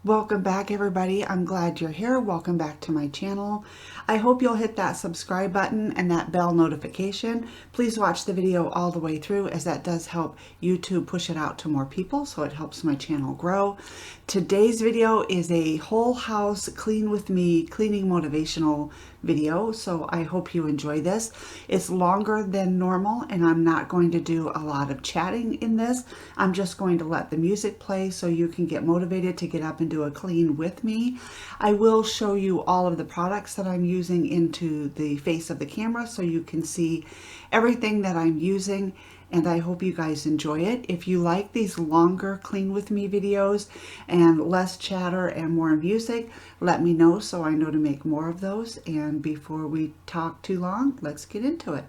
Welcome back, everybody. I'm glad you're here. Welcome back to my channel. I hope you'll hit that subscribe button and that bell notification. Please watch the video all the way through, as that does help YouTube push it out to more people, so it helps my channel grow. Today's video is a whole house clean with me cleaning motivational video, so I hope you enjoy this. It's longer than normal, and I'm not going to do a lot of chatting in this. I'm just going to let the music play so you can get motivated to get up and do a clean with me. I will show you all of the products that I'm using into the face of the camera so you can see everything that I'm using, and I hope you guys enjoy it. If you like these longer clean with me videos and less chatter and more music, let me know so I know to make more of those. And before we talk too long, let's get into it.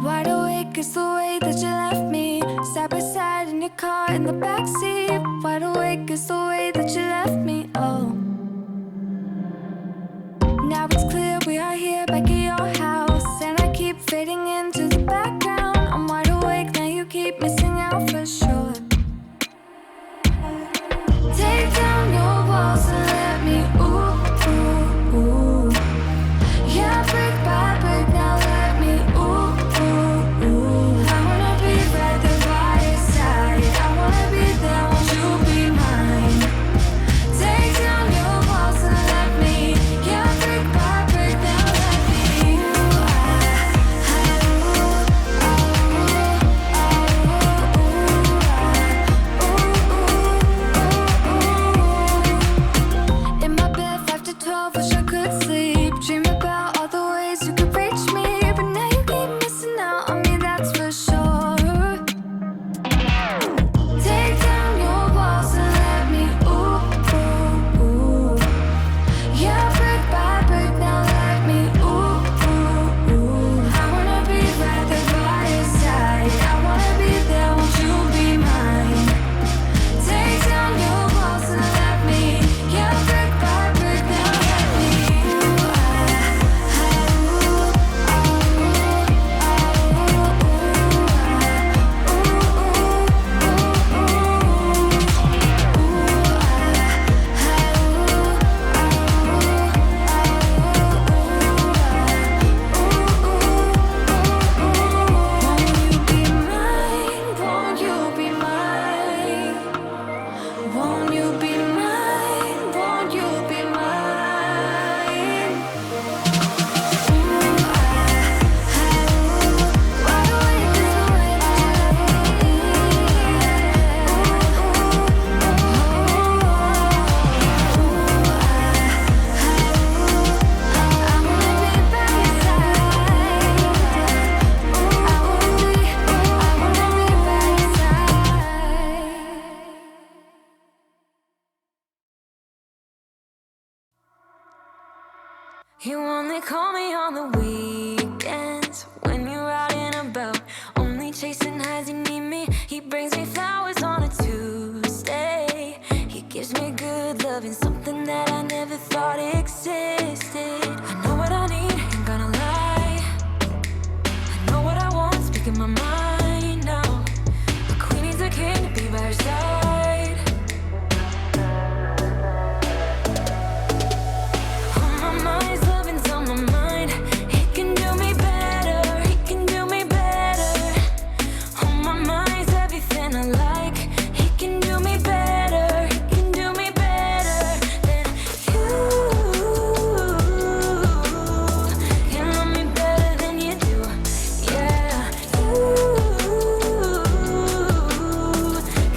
Wide awake is the way that you left me, side by side in your car in the backseat. Wide awake is the way that you left me, oh. Now it's clear we are here back at your house, and I keep fading into the background. I'm wide awake, now you keep missing out for sure. Take down your walls and let me, ooh, ooh, ooh. Yeah, brick by brick, now let me, ooh, ooh, ooh. I wanna be right there by your side, I wanna be there, won't you be mine? Take down your walls and let me, yeah, brick by brick, now let me, in my bed 5 to 12, wish I could sleep. Dream about all the ways you could reach me, but now you keep missing out on me, that's for sure. Take down your walls and let me, ooh, ooh, ooh. Yeah, brick by brick, now let me, ooh, ooh, ooh. I wanna be right there by your side, I wanna be there, won't you be mine? Take down your walls and let me, yeah, brick by brick, now let me, won't you be mine? Won't you be mine? Won't you be mine? Wide awake is the way that you I wanna be by your side. I wanna be by your side. You only call me on the weekends when you're out and about, only chasing highs. You need me. He brings me flowers on a Tuesday. He gives me good loving, something that I never thought existed. I know what I need, ain't gonna lie. I know what I want, speaking my mind now. A queen needs a king to be by her side. On my mind's loving's on my mind. He can do me better, he can do me better. On my mind's everything I like. He can do me better, he can do me better than you. Can love me better than you do. Yeah, you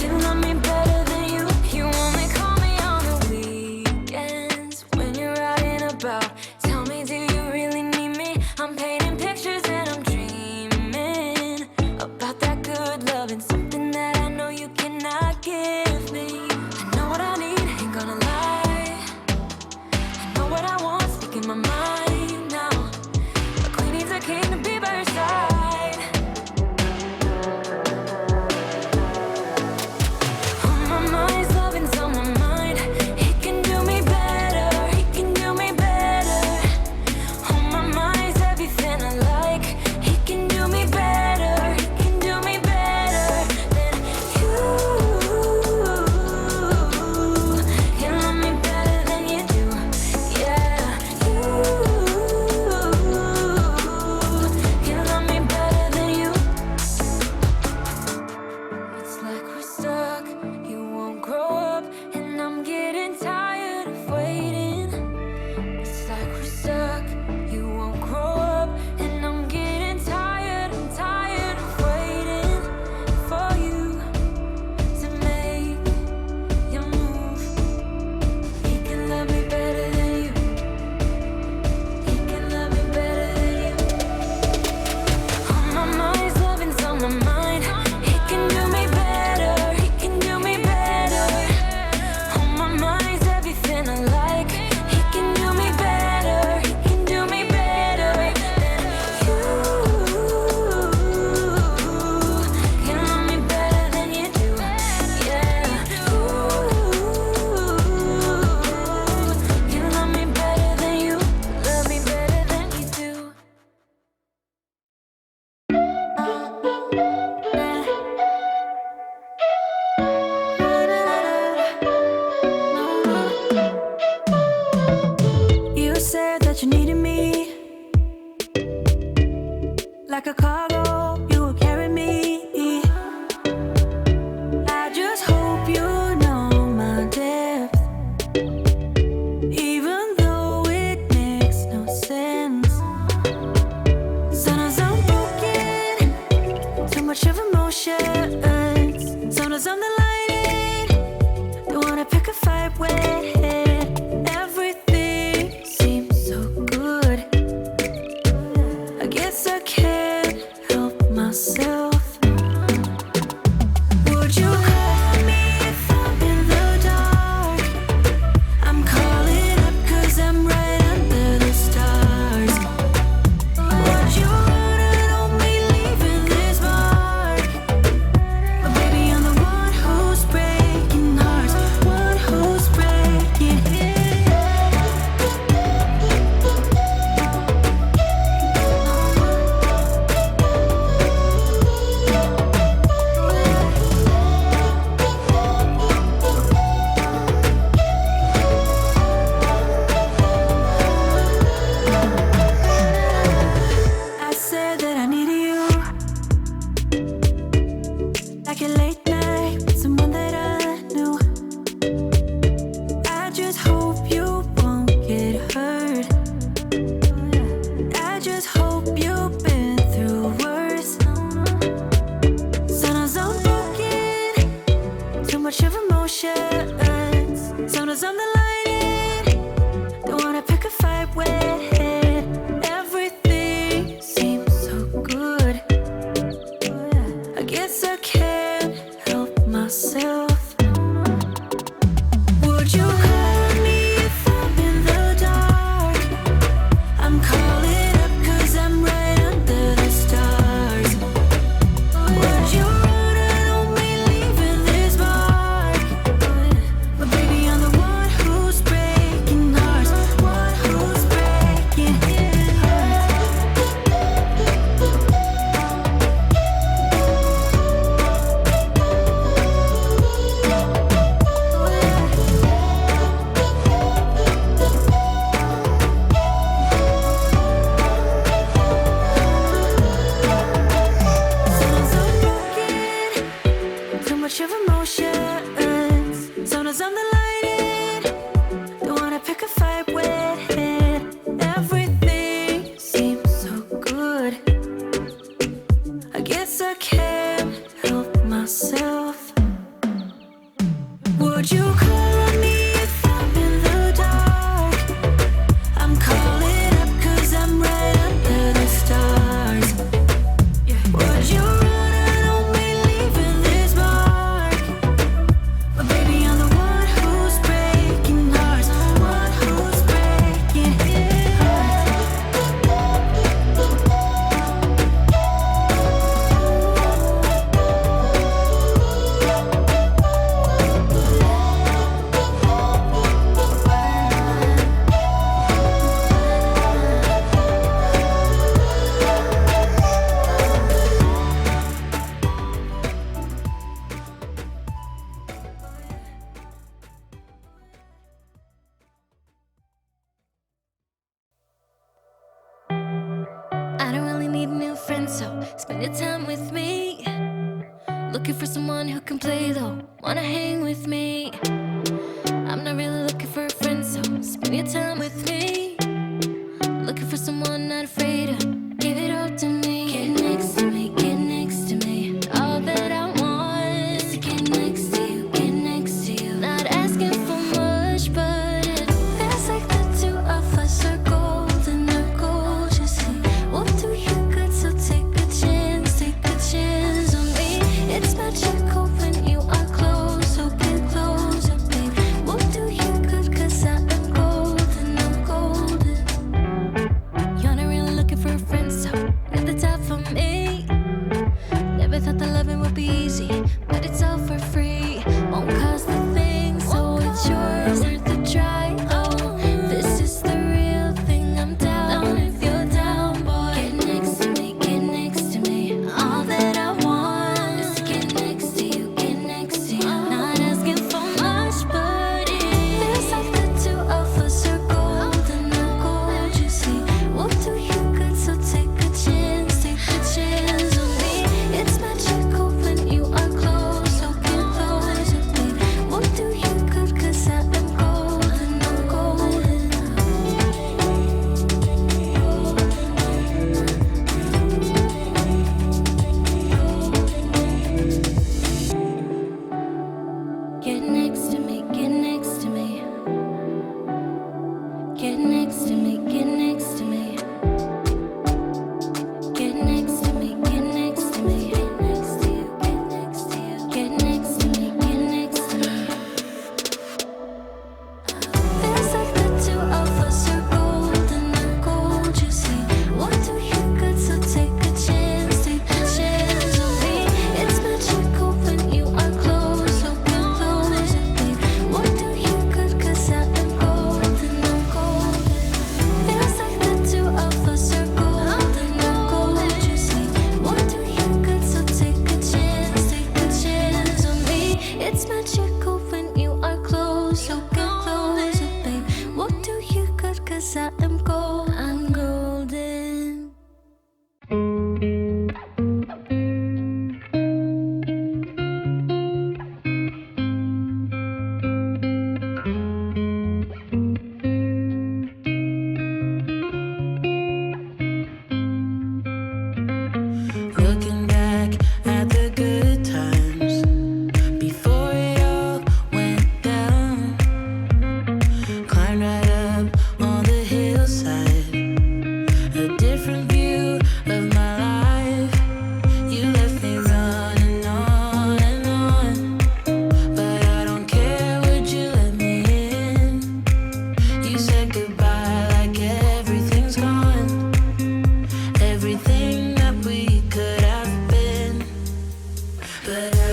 can love me better than you. You only call me on the weekends when you're out and about. Tell me, do you really need me? I'm painting pictures and I'm dreaming about that good loving, something that I know you cannot give me. I know what I need, ain't gonna lie. I know what I want, speaking my mind now. A queen needs a king to be by her side. On my mind's loving's on my mind. He can do me better, he can do me better. I don't really need a new friend, so spend your time with me. Looking for someone who can play though, wanna hang with me. I'm not really looking for a friend, so spend your time with me. Looking for someone not afraid to give it all to me. Get next to me, get next to me. All that I want is to get next to you, get next to you. Not asking for much, but it feels like the two of us are golden or gold. You see, we'll do you good, so take a chance on me. It's magical when you are close, so get closer, babe. We'll do you good, 'cause I am golden, I'm golden. You're not really looking for a friend, so at the top for me. Never thought that loving would be easy, but it's all for free. Won't cost a thing, so it's yours worth the try. Oh, this is the real thing. I'm down if you're down, boy. Get next to me, get next to me. All that I want is to get next to you, get next to you. Not asking for much, but it feels like the two of us are golden or gold. You see, we'll do you good, so take a chance on me. It's magical when you are close, so get closer, babe. We'll do you good, 'cause I am golden, I'm golden. Get next to me, get next to me. Get next to me, get next to me. Get next to me, get next to me. Get next to you, get next to you. Get next to me, get next to me. Feels like the two of us are golden or gold, you see. We'll do you good, so take a chance on me. It's magical when you are close, so get closer, babe. We'll do you good, 'cause I am golden, I'm golden. Feels like the two of us are golden or gold, you see. We'll do you good, so take a chance on me. It's magical when you are close, so get closer, babe. We'll do you good, 'cause I am gold, I'm golden. Looking back at the good times before it all went down. Climbed right up on the hillside, a different view of my life. You left me running on and on, but I don't care, would you let me in? You said goodbye like everything's gone, everything that we could have been. But I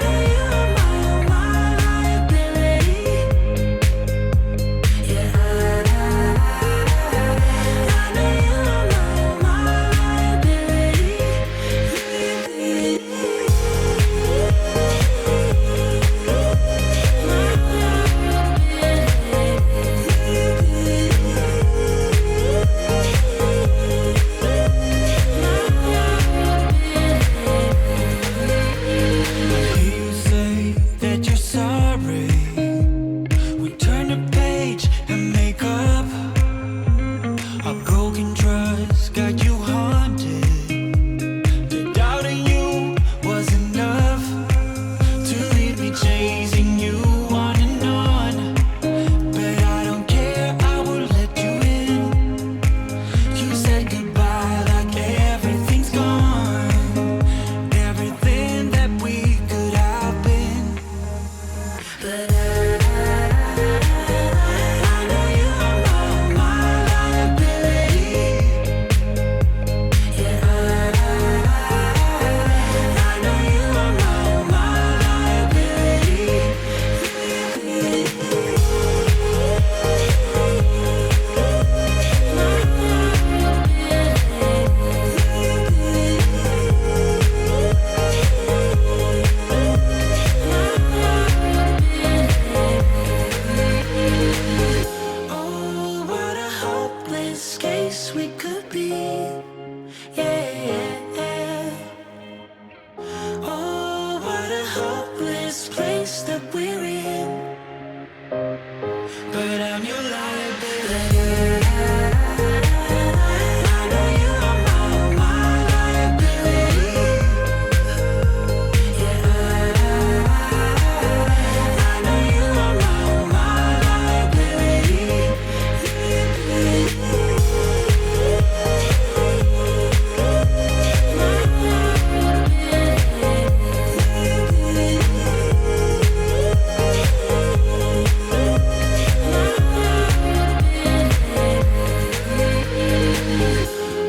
know you are my liability. Yeah, I know you are my liability. My liability. but I'm your liability. I know you are my liability. Yeah, I know you are my liability.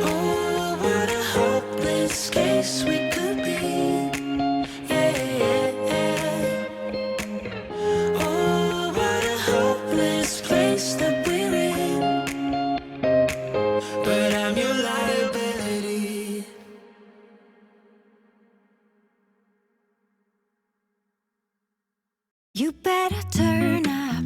Oh, what a hopeless case we could be. Yeah. Oh, what a hopeless place that we're in. But I'm your liability. You better turn up.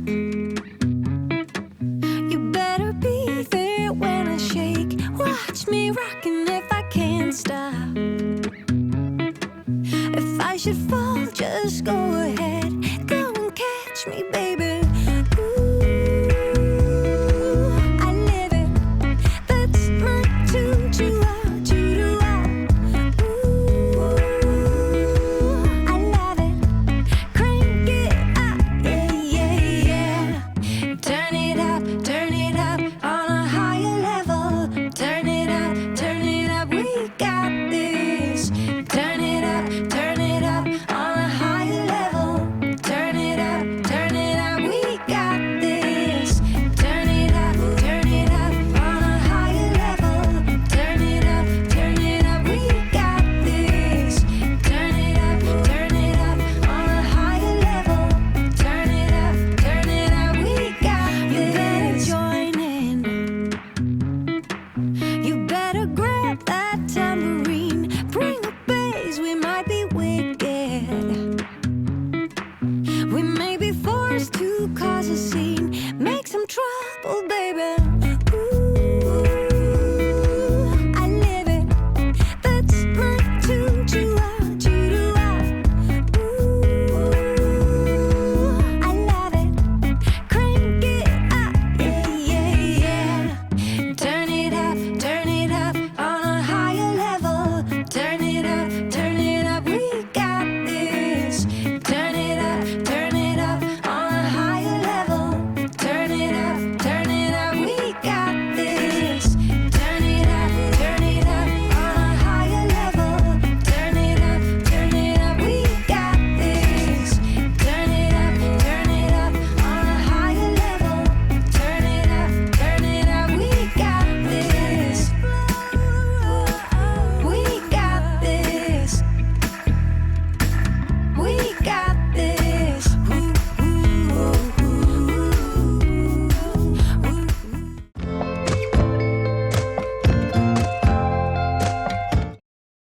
You better be there when I shake. Watch me rocking if I can't stop. If I should fall, just go ahead. Go and catch me, baby. Ooh, I live it. That's my tune. Ooh, I love it. Crank it up, yeah. Turn it up on a higher level. Turn it up, we got this. Turn it up on a higher level. Turn it up, we got this. Turn it up on a higher level. Turn it up, we got this. Turn it up on a higher level. Turn it up, we got this. You better join in. You better grab that tambourine. Bring a bass, we might be wicked. We may be forced to cause a scene. Make some trouble, baby.